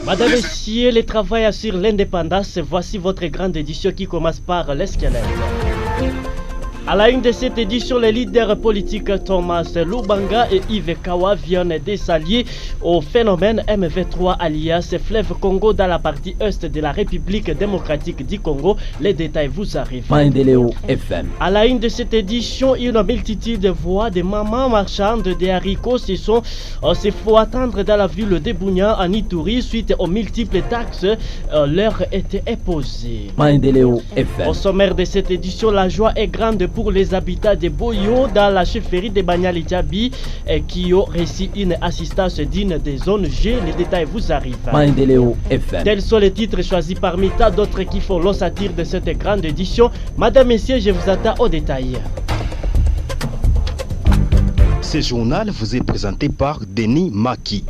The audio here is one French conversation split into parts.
Madame et messieurs, les travailleurs sur l'indépendance, voici votre grande édition qui commence par les squelettes. À la une de cette édition, les leaders politiques Thomas Lubanga et Yves Kawa viennent de s'allier au phénomène MV3 alias Fleuve Congo dans la partie est de la République démocratique du Congo. Les détails vous arrivent. Maendeleo FM. À la une de cette édition, une multitude de voix de mamans marchandes de haricots se faut attendre dans la ville de Bougnan en Ituri suite aux multiples taxes leur étaient imposées. Maendeleo FM. Au sommaire de cette édition, la joie est grande pour les habitants de Boyo dans la chefferie de Banyali Djabi qui ont reçu une assistance digne des zones G. Les détails vous arrivent. Maendeleo FM. Tels sont les titres choisis parmi tant d'autres qui font l'ossature de cette grande édition. Madame, messieurs, je vous attends au détail. Ce journal vous est présenté par Denis Maki.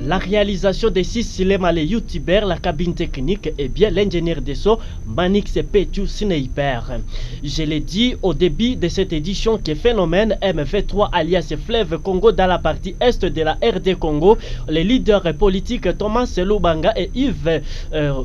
La réalisation des 6 cinémas, les youtubeurs, la cabine technique et bien l'ingénieur de son Manix Petu Sniper. Je l'ai dit au début de cette édition que phénomène MV3 alias Fleuve Congo dans la partie est de la RD Congo, les leaders politiques Thomas Lubanga et Yves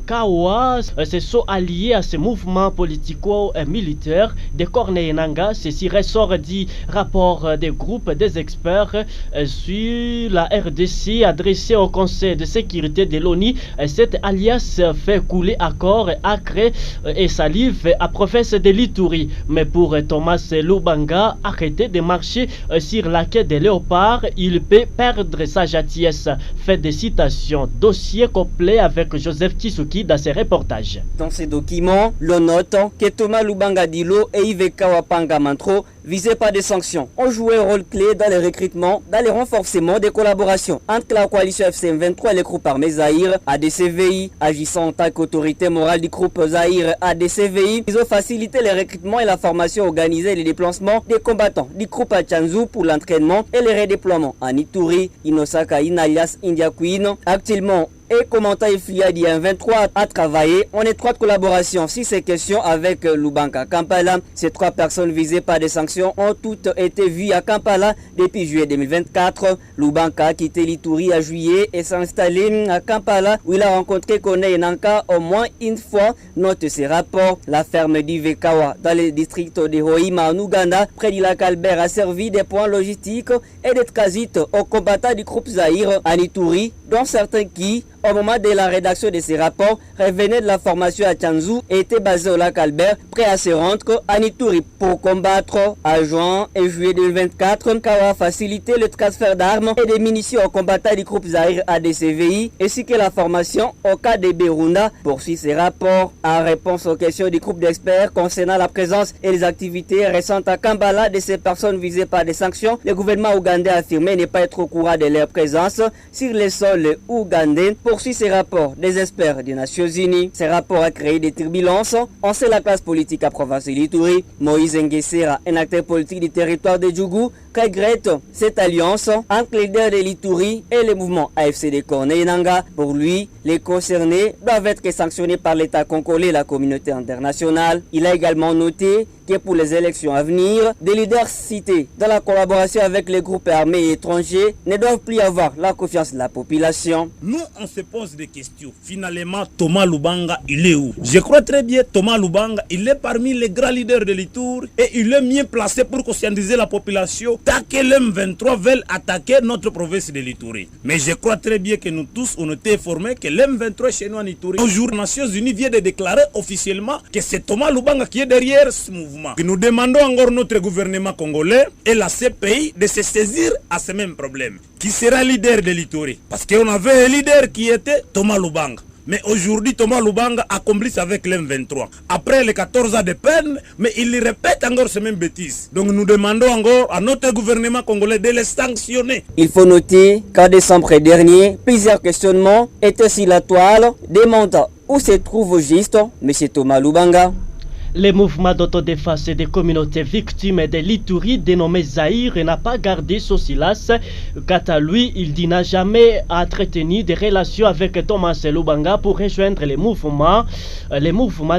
Kawa se sont alliés à ce mouvement politico-militaire de Corneille Nangaa. Ceci ressort du rapport des groupes des experts sur la RDC adressé au Conseil de sécurité de l'ONU. Cette alliance fait couler accord, acre et salive à province de l'Ituri. Mais pour Thomas Lubanga, arrêter de marcher sur la quai des léopards, il peut perdre sa gentillesse. Fait des citations. Dossier complet avec Joseph Kisuki dans ses reportages. Dans ces documents, l'on note que Thomas Lubanga Dilo et Yves Kawapanga Mantro, visés par des sanctions, ont joué un rôle clé dans le recrutement, dans le renforcement des collaborations entre la coalition FCM23 et le groupe armé Zaïre, ADCVI, agissant en tant qu'autorité morale du groupe Zaïre ADCVI. Ils ont facilité le recrutement et la formation organisée et le déplacement des combattants du groupe Achanzu pour l'entraînement et le redéploiement en Ituri. Inosaka alias India Queen, actuellement et commentant filiale du 23 a travaillé en étroite collaboration sur ces questions avec Lubanga Kampala. Ces 3 personnes visées par des sanctions ont toutes été vues à Kampala depuis juillet 2024. Lubanga a quitté l'Ituri en juillet et s'est installé à Kampala où il a rencontré Corneille Nangaa au moins une fois. Note ces rapports. La ferme d'Yves Kawa dans le district de Hoima en Ouganda, près du lac Albert, a servi des points logistiques et des transits aux combattants du groupe Zaïre en Ituri, dont certains qui, au moment de la rédaction de ces rapports, revenaient de la formation à Tchanzu et étaient basés au lac Albert, prêts à se rendre à Ituri pour combattre. À juin et juillet 2024, Kawa a facilité le transfert d'armes et de munitions aux combattants du groupe Zaïre ADCVI, ainsi que la formation au cas de Berunda. Poursuit ces rapports en réponse aux questions du groupe d'experts concernant la présence et les activités récentes à Kampala de ces personnes visées par des sanctions. Le gouvernement ougandais a affirmé ne pas être au courant de leur présence sur les sols ougandais. Poursuit ces rapports des experts des Nations Unies. Ces rapports ont créé des turbulences. On sait la classe politique à province de l'Ituri. Moïse Nguessera, un acteur politique du territoire de Djougou, regrette cette alliance entre les leaders de l'Ituri et le mouvement AFC de Corneille Nangaa. Pour lui, les concernés doivent être sanctionnés par l'État congolais et la communauté internationale. Il a également noté que pour les élections à venir, des leaders cités dans la collaboration avec les groupes armés étrangers ne doivent plus avoir la confiance de la population. Nous, on se pose des questions. Finalement, Thomas Lubanga, il est où? Je crois très bien Thomas Lubanga, il est parmi les grands leaders de l'Ituri et il est mieux placé pour conscientiser la population tant que l'M23 veulent attaquer notre province de l'Ituri. Mais je crois très bien que nous tous, on était informés que l'M23 chez nous en Ituri. Aujourd'hui, les Nations Unies viennent de déclarer officiellement que c'est Thomas Lubanga qui est derrière ce mouvement. Nous demandons encore notre gouvernement congolais et la CPI de se saisir à ce même problème. Qui sera leader de l'Ituri? Parce qu'on avait un leader qui était Thomas Lubanga. Mais aujourd'hui, Thomas Lubanga accomplit avec l'M23. Après les 14 ans de peine, mais il répète encore ces mêmes bêtises. Donc nous demandons encore à notre gouvernement congolais de les sanctionner. Il faut noter qu'en décembre dernier, plusieurs questionnements étaient sur la toile, demandant où se trouve au juste M. Thomas Lubanga. Le mouvement d'autodéfense des communautés victimes de l'Ituri dénommé Zaïre n'a pas gardé son silence. Quant à lui, il dit n'a jamais entretenu des relations avec Thomas Lubanga pour rejoindre les mouvements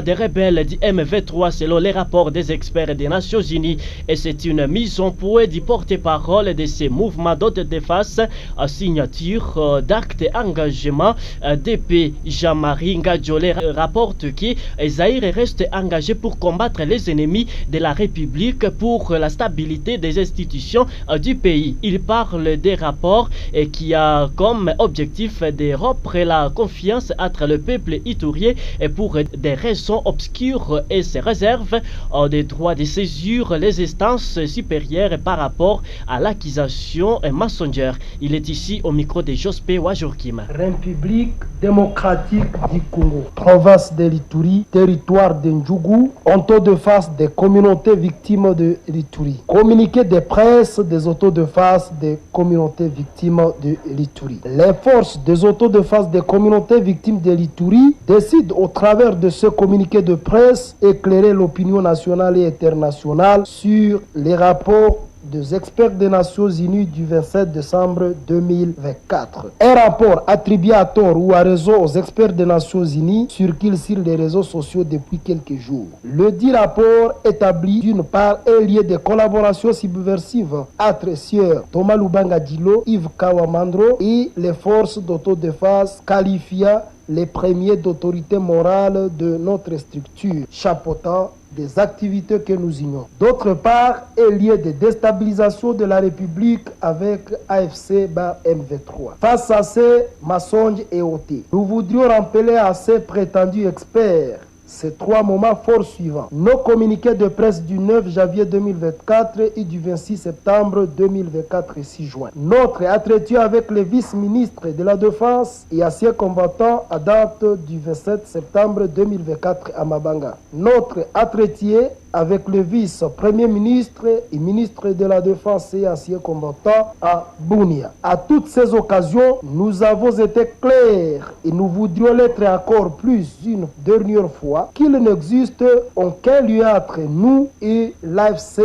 des rebelles du MV3 selon les rapports des experts des Nations Unies. Et c'est une mise en point du porte-parole de ces mouvements d'autodéfense à signature d'actes d'engagement. DP Jean-Marie Ngadjole rapporte que Zaïre reste engagé pour combattre les ennemis de la République pour la stabilité des institutions du pays. Il parle des rapports qui a comme objectif de rompre la confiance entre le peuple iturien et pour des raisons obscures et se réserve des droits de saisir les instances supérieures par rapport à l'accusation mensongère. Il est ici au micro de Jospé Wajorkima. République démocratique du Congo, province de l'Ituri, territoire de Ndjougou, autodéfense des communautés victimes de l'Ituri. Communiqué de presse des autodéfenses des communautés victimes de l'Ituri. Les forces des autodéfenses des communautés victimes de l'Ituri décident au travers de ce communiqué de presse éclairer l'opinion nationale et internationale sur les rapports des experts des Nations Unies du 27 décembre 2024. Un rapport attribué à tort ou à raison aux experts des Nations Unies circule sur les réseaux sociaux depuis quelques jours. Le dit rapport établit d'une part un lien de collaboration subversive entre sieurs Thomas Lubanga Dilo, Yves Kawamandro et les forces d'autodéfense qualifiant les premiers d'autorité morale de notre structure, chapeautant des activités que nous ignorons. D'autre part, un lien de déstabilisation de la République avec AFC MV3. Face à ces mensonges et ôtés, nous voudrions rappeler à ces prétendus experts ces trois moments forts suivants. Nos communiqués de presse du 9 janvier 2024 et du 26 septembre 2024 et 6 juin. Notre entretien avec le vice-ministre de la Défense et ancien combattant à date du 27 septembre 2024 à Mabanga. Notre entretien avec le vice-premier ministre et ministre de la Défense et ancien combattant à Bunia. À toutes ces occasions, nous avons été clairs et nous voudrions l'être encore plus une dernière fois qu'il n'existe aucun lien entre nous et l'AFC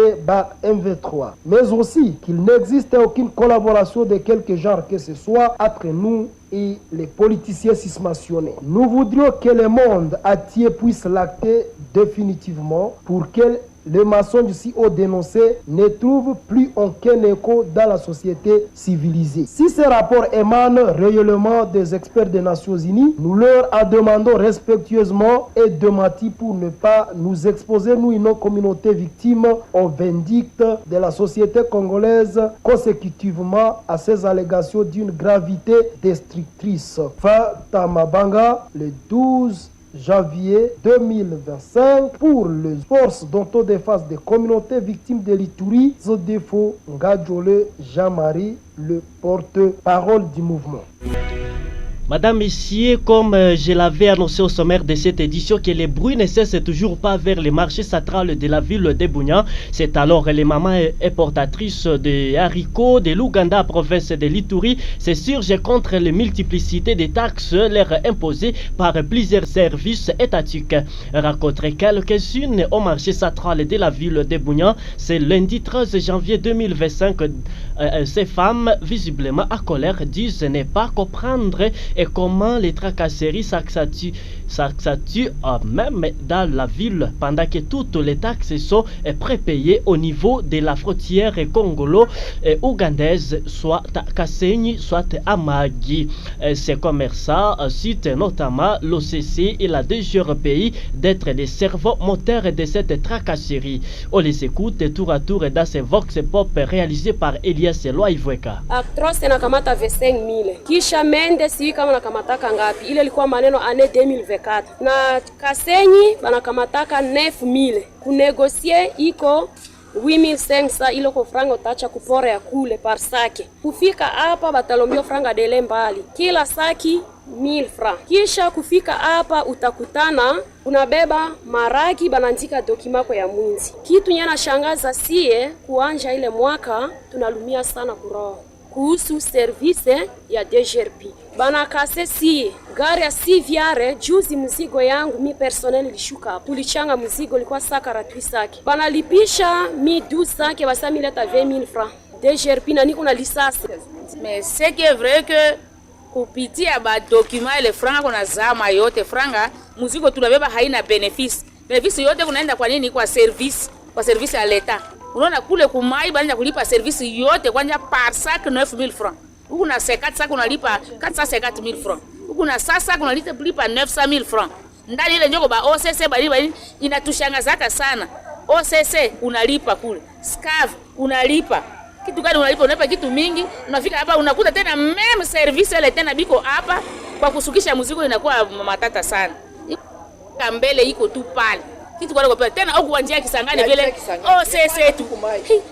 MV3, mais aussi qu'il n'existe aucune collaboration de quelque genre que ce soit entre nous et les politiciens cismationnés. Nous voudrions que le monde entier puisse l'acter définitivement pour que les mensonges si haut dénoncés ne trouvent plus aucun écho dans la société civilisée. Si ces rapports émanent réellement des experts des Nations Unies, nous leur en demandons respectueusement et démentis pour ne pas nous exposer, nous et nos communautés victimes, aux vindictes de la société congolaise consécutivement à ces allégations d'une gravité destructrice. Fin Tamabanga, le 12 janvier 2025 pour les forces d'autodéfense des communautés victimes de l'Ituri, Zodefo Ngadjole Jean-Marie, le porte-parole du mouvement. Madame, Messieurs, comme je l'avais annoncé au sommaire de cette édition, que les bruits ne cessent toujours pas vers les marchés centrales de la ville de Bunia. C'est alors les mamans importatrices de haricots de l'Ouganda, province de l'Ituri, s'insurgent contre la multiplicité des taxes leur imposées par plusieurs services étatiques. Rencontrer quelques-unes au marché central de la ville de Bunia, c'est lundi 13 janvier 2025. Ces femmes, visiblement à colère, disent ne pas comprendre et comment les tracasseries s'accentuent même dans la ville pendant que toutes les taxes sont prépayées au niveau de la frontière congolo-ougandaise, soit à Kasenyi, soit à Magui. Ces commerçants citent notamment l'OCC et la DGRPI d'être les cerveaux moteurs de cette tracasserie. On les écoute tour à tour dans ces vox pop réalisés par Elias Loaivweka. Actros nakamata 25,000 kisha mende si kama nakamataka ngapi, ile ilikuwa maneno ane 2024 na Kasenyi banakamataka 9,000 kunegosie iko 8,500 ile ko franga utacha kupora ya kule par sake. Kufika hapa batalombio franga dele mbali, kila saki 1000 francs. Kisha kufika hapa utakutana unabeba maragi banandika dokimako ya mwinzi. Kitu nyana shangaza sie kuanja ile mwaka tunalumia sana kuroho. kuhusu service ya DGRP. Banakase si gari ya CVR. Juzi mzigo yangu mi personnel ilishuka hapo, tulichanga mzigo ilikuwa saka ratui sake, banalipisha mi 12 sake, basa mi leta 20000 francs DGRP na niko na lisasi. Mais c'est que vrai que kupitia ba document ile franga kuna zama yote franga mzigo tunabeba haina benefisi yote kunaenda kwa nini? Kwa service ya leta. Unaona kule kumai banaanza kulipa service yote kwanja par sac 9000 francs. Huko na 50 sac unalipa 450000 francs. Huko na sasa kunalipa 900000 francs. Ndani ile njoko ba OCC bali inatushangazaka sana. OCC unalipa kule. SCAV unalipa. Kitu gani unalipa? Unalipa kitu mingi. Unafika hapa unakuta tena meme service ile tena biko hapa kwa kusukisha mzigo inakuwa matata sana. Mbele iko tu pale. Kitu kwa kwa tena au kwa njia Kisangani vile OCC tu.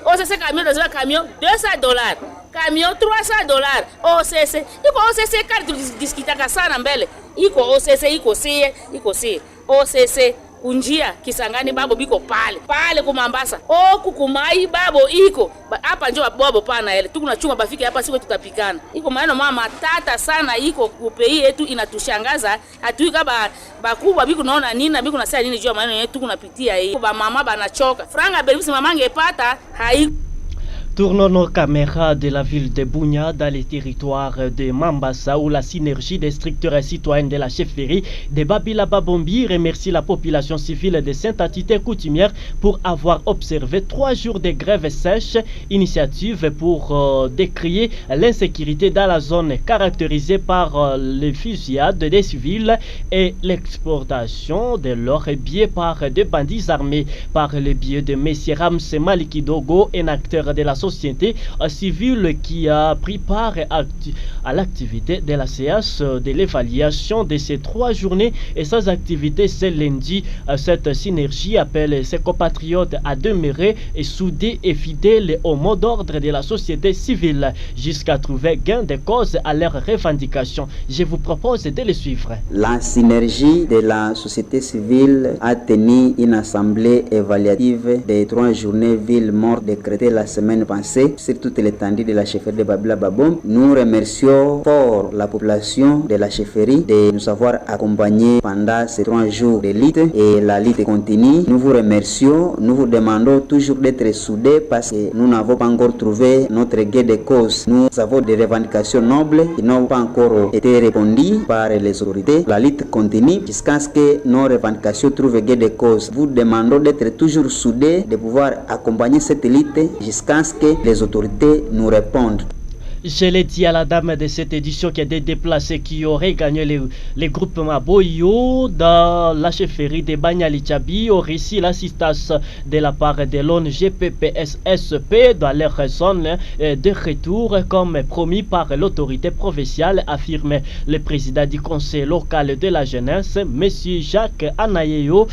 OCC camion lazima camion $200. Camion $300. OCC. Iko OCC kali tulidiskitaka sana mbele. Iko OCC iko sie. OCC kunjia Kisangani babo biko pale kumambasa. Kukumai babo iko. Hapa njoo babo pana ile. Tukunachunga bafike hapa siko tutapikana. Iko maneno mama tata sana iko kupei yetu inatushangaza. Hatui kama bakubwa biko naona nini na biko nasema nini juu maneno yetu tukunapitia hii. Ba mama banachoka. Franga belisi mama angepata hai. Tournons nos caméras de la ville de Bunia dans les territoires de Mambasa où la synergie des structures citoyennes de la chefferie de Babila Babombi remercie la population civile de Sainte-Attité coutumière pour avoir observé 3 jours de grève sèche, initiative pour décrier l'insécurité dans la zone caractérisée par les fusillades des civils et l'exportation de leurs biais par des bandits armés. Par le biais de M. Ramse Maliki Dogo, un acteur de la société civile qui a pris part à l'activité de la séance de l'évaluation de ces 3 journées et sans activité ce lundi. Cette synergie appelle ses compatriotes à demeurer soudés et fidèles au mot d'ordre de la société civile jusqu'à trouver gain de cause à leurs revendications. Je vous propose de les suivre. La synergie de la société civile a tenu une assemblée évaluative des 3 journées ville morte décrétées la semaine passée sur toute l'étendue de la chefferie de Babila Babom. Nous remercions fort la population de la chefferie de nous avoir accompagnés pendant ces 3 jours de lutte et la lutte continue. Nous vous remercions, nous vous demandons toujours d'être soudés parce que nous n'avons pas encore trouvé notre gain de cause. Nous avons des revendications nobles qui n'ont pas encore été répondues par les autorités. La lutte continue jusqu'à ce que nos revendications trouvent gain de cause. Vous demandons d'être toujours soudés, de pouvoir accompagner cette lutte jusqu'à ce que les autorités nous répondent. Je l'ai dit à la dame de cette édition qu'il y a des déplacés qui auraient gagné les groupements Boyo dans la chefferie de Banyali-Tchabi ont reçu l'assistance de la part de l'ONG PPSSP dans leur zone de retour comme promis par l'autorité provinciale, affirme le président du conseil local de la jeunesse, M. Jacques Anayeyo,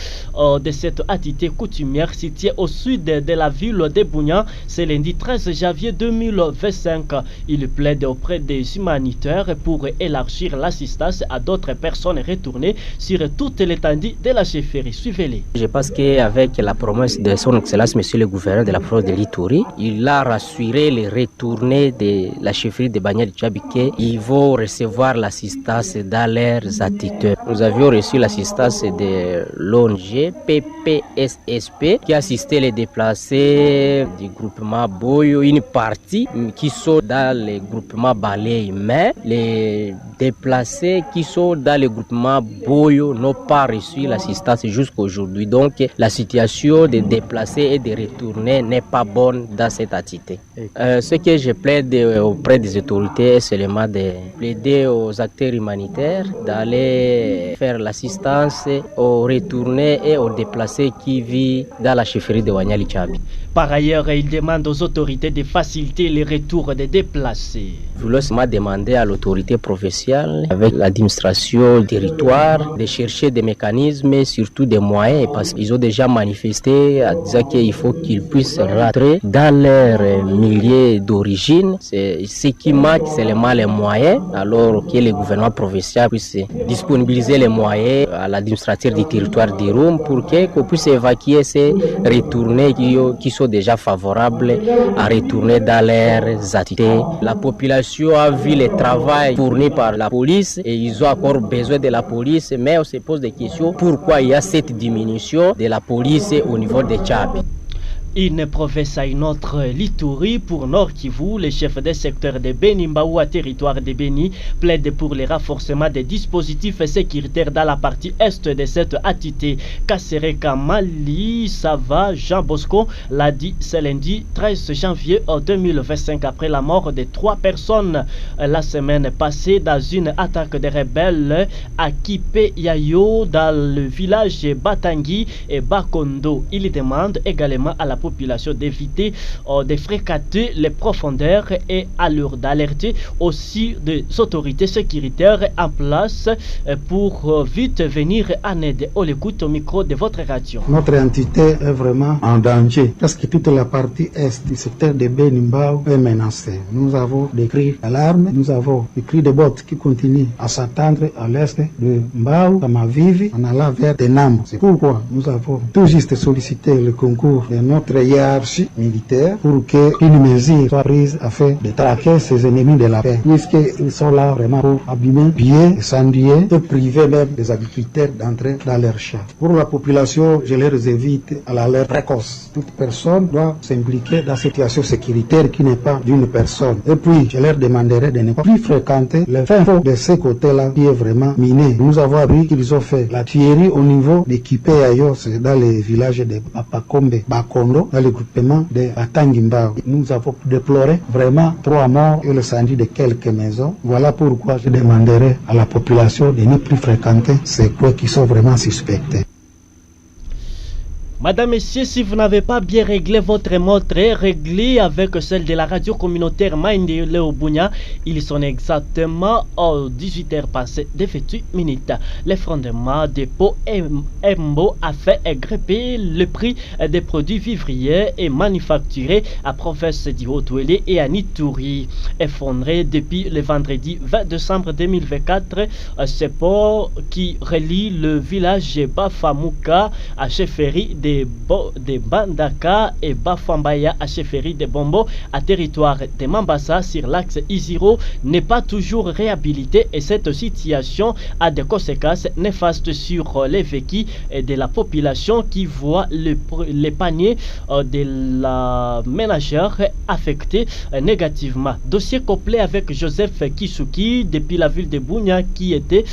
de cette attitude coutumière située au sud de la ville de Bunia. C'est lundi 13 janvier 2025. Il plaide auprès des humanitaires pour élargir l'assistance à d'autres personnes retournées sur toute l'étendue de la chefferie. Suivez-les. Je pense qu'avec la promesse de son excellence, monsieur le gouverneur de la province de l'Ituri, il a rassuré les retournés de la chefferie de Banyali-Tchabi qu'ils vont recevoir l'assistance dans leurs attitudes. Nous avions reçu l'assistance de l'ONG PPSSP qui assistait les déplacés du groupement Boyo, une partie qui sont dans les groupements Balei, mais les déplacés qui sont dans le groupement Boyo n'ont pas reçu l'assistance jusqu'à aujourd'hui. Donc la situation des déplacés et des retournés n'est pas bonne dans cette attitude. Ce que je plaide auprès des autorités est seulement de plaider aux acteurs humanitaires d'aller faire l'assistance aux retournés et aux déplacés qui vivent dans la chefferie de Banyali-Tchabi. Par ailleurs, il demande aux autorités de faciliter les retours des déplacés. Je voulais seulement demander à l'autorité provinciale, avec l'administration du territoire, de chercher des mécanismes et surtout des moyens, parce qu'ils ont déjà manifesté à dire qu'il faut qu'ils puissent rentrer dans leur milieu d'origine. Ce qui manque seulement les moyens, alors que le gouvernement provincial puisse disponibiliser les moyens à l'administrateur du territoire d'Irum pour qu'on puisse évacuer ces retournés qui sont déjà favorables à retourner dans leurs activités La population a vu le travail fourni par la police et ils ont encore besoin de la police, mais on se pose des questions pourquoi il y a cette diminution de la police au niveau de Tchabi. Une province à une autre, l'Ituri. Pour Nord Kivu, le chef des secteurs de Beni Mbaoua, territoire de Beni, plaide pour le renforcement des dispositifs sécuritaires dans la partie est de cette entité. Kassereka Mali Sava Jean Bosco l'a dit ce lundi 13 janvier 2025 après la mort de 3 personnes la semaine passée dans une attaque des rebelles à Kipe Yayo dans le village Batangi et Bakondo. Il demande également à la population d'éviter de fréquenter les profondeurs et à l'heure d'alerter aussi des autorités sécuritaires en place pour vite venir en aide. On l'écoute au micro de votre radio. Notre entité est vraiment en danger parce que toute la partie est du secteur de Benimbao est menacée. Nous avons des cris d'alarme, nous avons des cris de bottes qui continuent à s'attendre à l'est de Mbao, Kamavivi, en allant vers Tenambo. C'est pourquoi nous avons tout juste sollicité le concours de notre hiérarchie militaire pour qu'une mesure soit prise afin de traquer ces ennemis de la paix, puisqu'ils sont là vraiment pour abîmer, piller, sanglier et priver même des agriculteurs d'entrer dans leurs champs. Pour la population, je les invite à l'alerte précoce. Toute personne doit s'impliquer dans cette situation sécuritaire qui n'est pas d'une personne. Et puis, je leur demanderai de ne pas plus fréquenter le fin fond de ce côté-là qui est vraiment miné. Nous avons appris qu'ils ont fait la tuerie au niveau de Kipeyayo, c'est dans les villages de Papakombe, Bakondo, dans le groupement de Batangimbao. Nous avons déploré vraiment 3 morts et le incendie de quelques maisons. Voilà pourquoi je demanderai à la population de ne plus fréquenter ces coins qui sont vraiment suspectés. Madame, Messieurs, si vous n'avez pas bien réglé votre montre, réglez avec celle de la radio communautaire Maïndé Léobunia. Ils sont exactement 18h passées de 28 minutes. Le fondement de Pau Embo a fait grimper le prix des produits vivriers et manufacturés à province du Haut-Ouélé et à Nitouri. Effondré depuis le vendredi 20 décembre 2024, ce pont qui relie le village Bafamouka à chefferie de Bandaka et Bafambaya à chefferie de Bombo à territoire de Mambasa sur l'axe Isiro n'est pas toujours réhabilité et cette situation a des conséquences néfastes sur les vécus de la population qui voit les paniers de la ménagère affectés négativement. Dossier complet avec Joseph Kisuki depuis la ville de Bunia qui était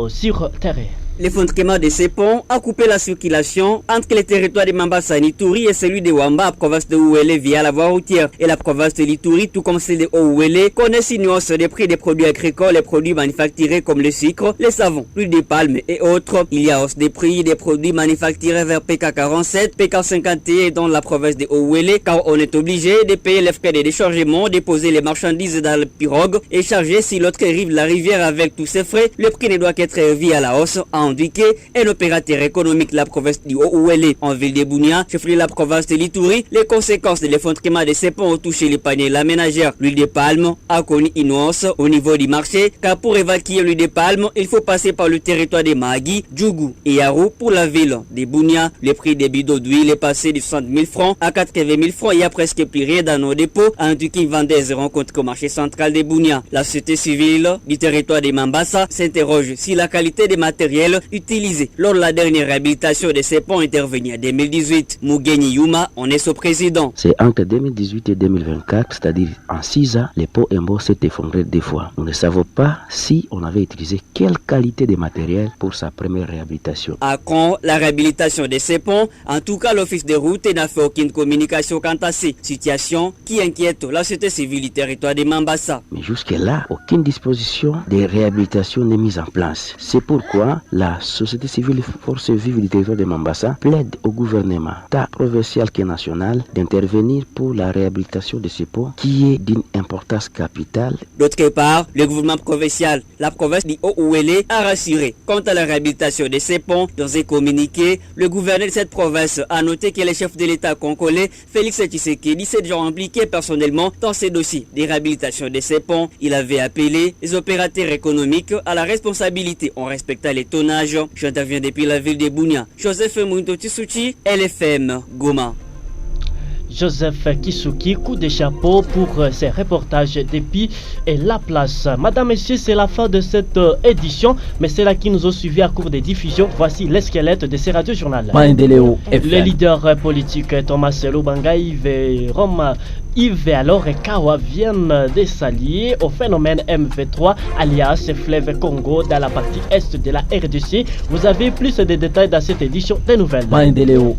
sur terrain. L'effondrement de ces ponts a coupé la circulation entre les territoires de Mambasa Nitouri et celui de Wamba, province de Ouélé via la voie routière. Et la province de Lituri, tout comme celle de Ouélé, connaît une hausse des prix des produits agricoles et produits manufacturés comme le sucre, les savons, l'huile de palme et autres. Il y a hausse des prix des produits manufacturés vers PK47, PK51 dans la province de Ouélé, car on est obligé de payer les frais de déchargement, déposer les marchandises dans le pirogue et charger si l'autre rive la rivière avec tous ses frais. Le prix ne doit qu'être revu à la hausse indiqué un opérateur économique de la province du Haut-Ouélé en ville de Bunia, chef de la province de Lituri. Les conséquences de l'effondrement de ces ponts ont touché les paniers la ménagère. L'huile de palme a connu une hausse au niveau du marché, car pour évacuer l'huile de palme, il faut passer par le territoire de Mahagi, Djougou et Yarou. Pour la ville de Bunia, le prix des bidons d'huile est passé de 60 000 francs à 80 000 francs. Il y a presque plus rien dans nos dépôts, indiqué une vendeuse rencontre au marché central de Bunia. La société civile du territoire de Mambasa s'interroge sur la qualité des matériels utilisés lors de la dernière réhabilitation de ces ponts intervenue en 2018. Mugeni Yuma en est son président. C'est entre 2018 et 2024, c'est-à-dire en 6 ans, les ponts Embo s'est effondré 2 fois. Nous ne savons pas si on avait utilisé quelle qualité de matériel pour sa première réhabilitation. À quand la réhabilitation de ces ponts? En tout cas, l'office de route n'a fait aucune communication quant à ces situations qui inquiètent la société civile du territoire de Mambasa. Mais jusque-là, aucune disposition de réhabilitation n'est mise en place. C'est pourquoi la société civile force vive du territoire de Mambasa plaide au gouvernement, tant provincial que national, d'intervenir pour la réhabilitation de ces ponts qui est d'une importance capitale. D'autre part, le gouvernement provincial, la province du Haut-Ouélé, a rassuré quant à la réhabilitation de ces ponts. Dans un communiqué, le gouverneur de cette province a noté que le chef de l'État congolais, Félix Tshisekedi, s'est déjà impliqué personnellement dans ces dossiers de réhabilitation de ces ponts. Il avait appelé les opérateurs économiques à la responsabilité en respectant les tonnages. J'interviens depuis la ville de Bunia. Joseph Mouinto Tissouchi, LFM, Goma. Joseph Kisuki, coup de chapeau pour ces reportages depuis la place. Madame, Messieurs, c'est la fin de cette édition, mais c'est là qui nous ont suivis à cours des diffusions. Voici les squelettes de ces radios journal. Les leaders politiques Thomas Lubanga, Yves alors et Kawa viennent de s'allier au phénomène MV3 alias Fleuve Congo dans la partie est de la RDC. Vous avez plus de détails dans cette édition des nouvelles.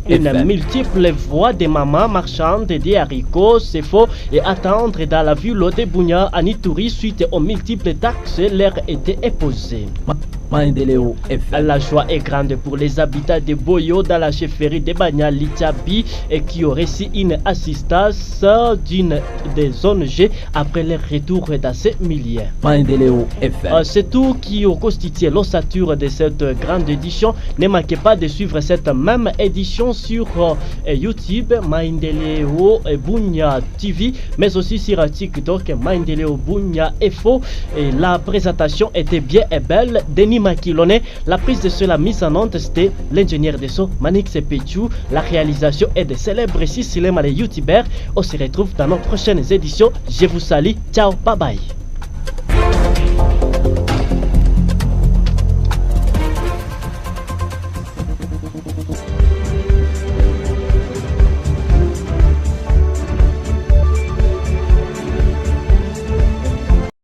Une multiple voie des mamans marchandes des haricots, c'est faux, et attendre dans la ville de Bunia à Ituri suite aux multiples taxes leur étaient imposées. La joie est grande pour les habitants de Boyo dans la chefferie de Banya Litabi et qui ont reçu une assistance d'une des zones G après leur retour dans ces milliers. C'est tout qui ont constitué l'ossature de cette grande édition. Ne manquez pas de suivre cette même édition sur YouTube, Maendeleo Bunya TV, mais aussi sur TikTok, Maendeleo Bunya FO. Et la présentation était bien et belle. Denis Makilone, la prise de cela mise en onde, c'était l'ingénieur de son Manix Péchou. La réalisation est de célèbres Silema les youtubeurs. On se retrouve dans nos prochaines éditions. Je vous salue. Ciao, bye bye.